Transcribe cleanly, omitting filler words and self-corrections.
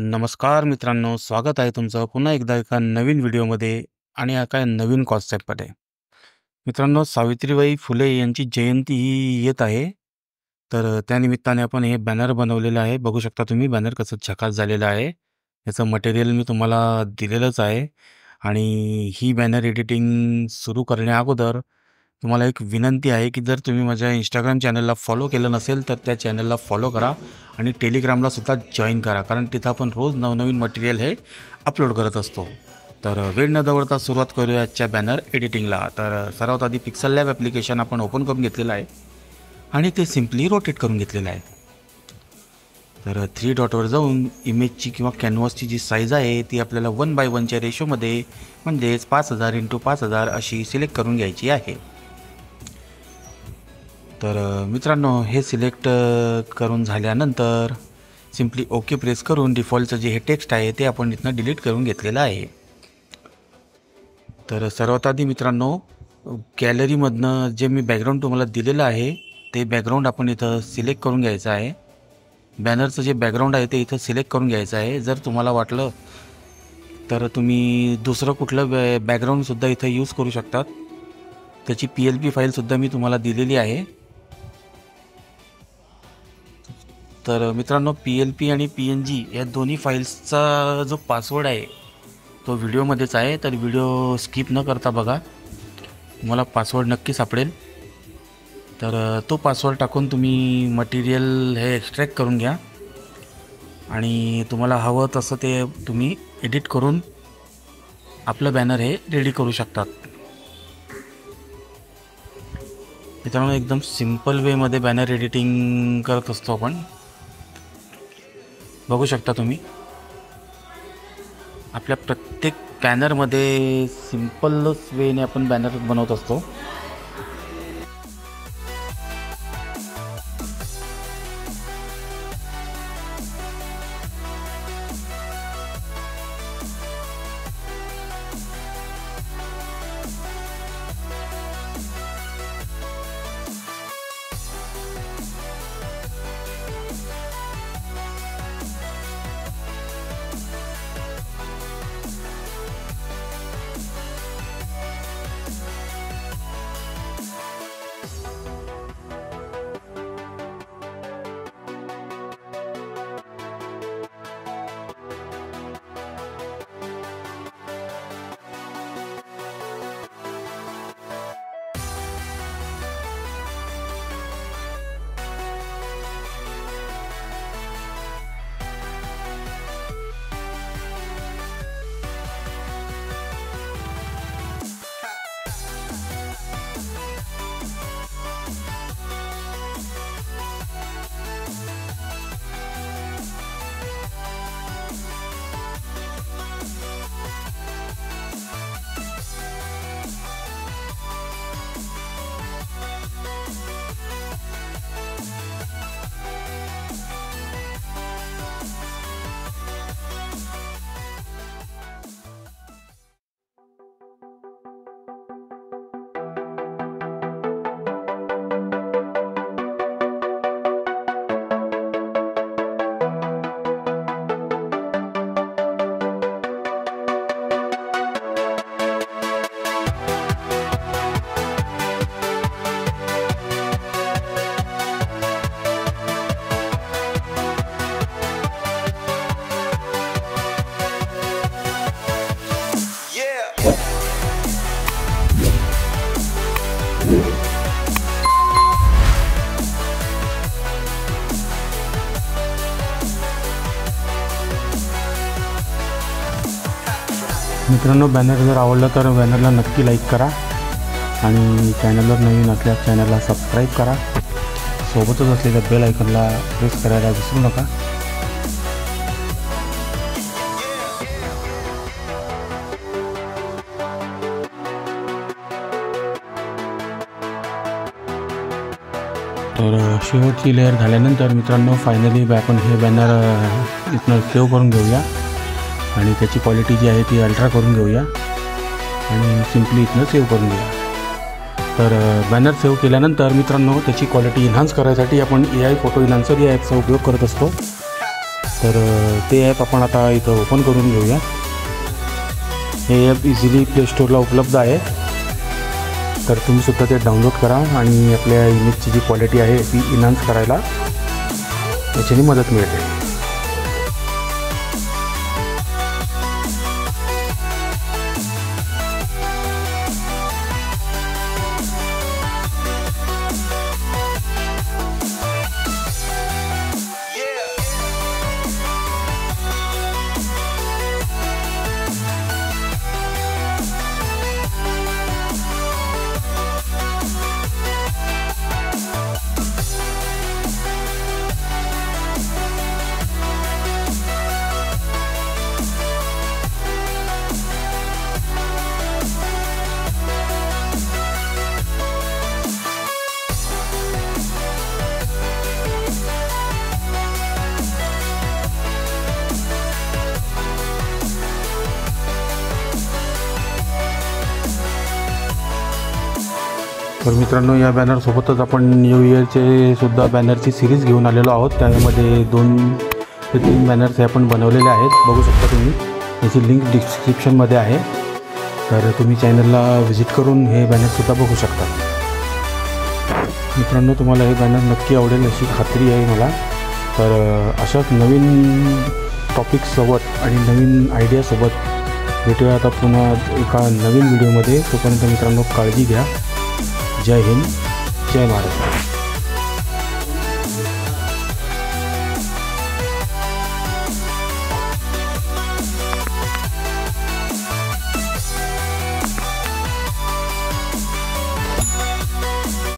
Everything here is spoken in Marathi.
नमस्कार मित्रांनो, स्वागत आहे तुमचं पुन्हा एकदा एका नवीन व्हिडिओमध्ये आणि एका नवीन कॉन्सेप्टमध्ये. मित्रांनो, सावित्रीबाई फुले यांची जयंती ही येत आहे. तर त्यानिमित्ताने आपण हे बॅनर बनवलेलं आहे. बघू शकता तुम्ही बॅनर कसं झकास झालेलं आहे. याचं मटेरियल मी तुम्हाला दिलेलंच आहे. आणि ही बॅनर एडिटिंग सुरू करण्या अगोदर तुम्हाला एक विनंती आहे की जर तुम्ही माझ्या इंस्टाग्राम चॅनलला फॉलो केलं नसेल तर त्या चॅनलला फॉलो करा आणि टेलिग्रामला सुद्धा जॉईन करा, कारण तिथं आपण रोज नवनवीन मटेरियल हे अपलोड करत असतो. तर वेळ न दवडता सुरुवात करूया आजच्या बॅनर एडिटिंगला. तर सर्वात आधी पिक्सल लॅब ॲप्लिकेशन आपण ओपन करून घेतलेलं आहे आणि ते सिम्पली रोटेट करून घेतलेलं आहे. तर 3 डॉटवर जाऊन इमेजची किंवा कॅनव्हासची जी साईज आहे ती आपल्याला 1:1च्या रेशोमध्ये म्हणजेच 5000 × 5000 अशी सिलेक्ट करून घ्यायची आहे. तर मित्रांनो, हे सिलेक्ट करून झाल्यानंतर सिम्पली ओके प्रेस करून डिफॉल्टचं जे हे टेक्स्ट आहे ते आपण इथनं डिलीट करून घेतलेलं आहे. तर सर्वात आधी मित्रांनो, गॅलरीमधनं जे मी बॅकग्राऊंड तुम्हाला दिलेलं आहे ते बॅकग्राऊंड आपण इथं सिलेक्ट करून घ्यायचं आहे. बॅनरचं जे बॅकग्राऊंड आहे ते इथं सिलेक्ट करून घ्यायचं आहे. जर तुम्हाला वाटलं तर तुम्ही दुसरं कुठलं बॅकग्राऊंडसुद्धा इथं यूज करू शकतात. त्याची PLP फाईलसुद्धा मी तुम्हाला दिलेली आहे. तर मित्रांनो, PLP आणि PNG या दोन्ही फाईल्सचा जो पासवर्ड आहे तो व्हिडिओमध्येच आहे. तर व्हिडिओ स्किप न करता बघा, तुम्हाला पासवर्ड नक्की सापडेल. तर तो पासवर्ड टाकून तुम्ही मटेरियल हे एक्स्ट्रॅक्ट करून घ्या आणि तुम्हाला हवं तसं ते तुम्ही एडिट करून आपलं बॅनर हे रेडी करू शकतात. मित्रांनो, एकदम सिम्पल वेमध्ये बॅनर एडिटिंग करत असतो आपण. बघू शकता तुम्ही, आपल्या प्रत्येक बॅनरमध्ये सिम्पलच वेने आपण बॅनर बनवत असतो. मित्रांनो, बॅनर जर आवडलं तर बॅनरला नक्की लाईक करा आणि चॅनलवर नवीन असल्यास चॅनलला सबस्क्राईब करा. सोबतच असलेल्या बेल आयकॉनला प्रेस करायला विसरू नका. तर शेवटची लेअर झाल्यानंतर मित्रांनो, फायनली आपण हे बॅनर इथनं सेव्ह करून घेऊया आणि त्याची क्वालिटी जी आहे ती अल्ट्रा करून घेऊया आणि सिम्पली इथनं सेव्ह करून घेऊया. तर बॅनर सेव्ह केल्यानंतर मित्रांनो त्याची क्वालिटी एन्हान्स करायसाठी आपण AI फोटो एन्हान्सर या ॲपचा उपयोग करत असतो. तर ते ॲप आपण आता इथं ओपन करून घेऊया। हे ॲप इझिली प्ले स्टोअरला उपलब्ध आहे, तर तुम्हीसुद्धा ते डाउनलोड करा आणि आपल्या इमेजची जी क्वालिटी आहे ती इन्हान्स करायला याच्याने मदत मिळते। तर मित्रांनो, या बॅनरसोबतच आपण न्यू इयरचे सुद्धा बॅनरची सिरीज घेऊन आलेलो आहोत। त्यामध्ये 2 ते 3 बॅनर्स हे आपण बनवलेले आहेत, बघू शकता तुम्ही। याची लिंक डिस्क्रिप्शनमध्ये आहे, तर तुम्ही चॅनलला व्हिजिट करून हे बॅनरसुद्धा बघू शकता। मित्रांनो, तुम्हाला हे बॅनर नक्की आवडेल अशी खात्री आहे मला। तर अशाच नवीन टॉपिक्ससोबत आणि नवीन आयडियासोबत भेटूया आता पुन्हा एका नवीन व्हिडिओमध्ये। तोपर्यंत मित्रांनो, काळजी घ्या। जय हिंद, जय महाराष्ट्र।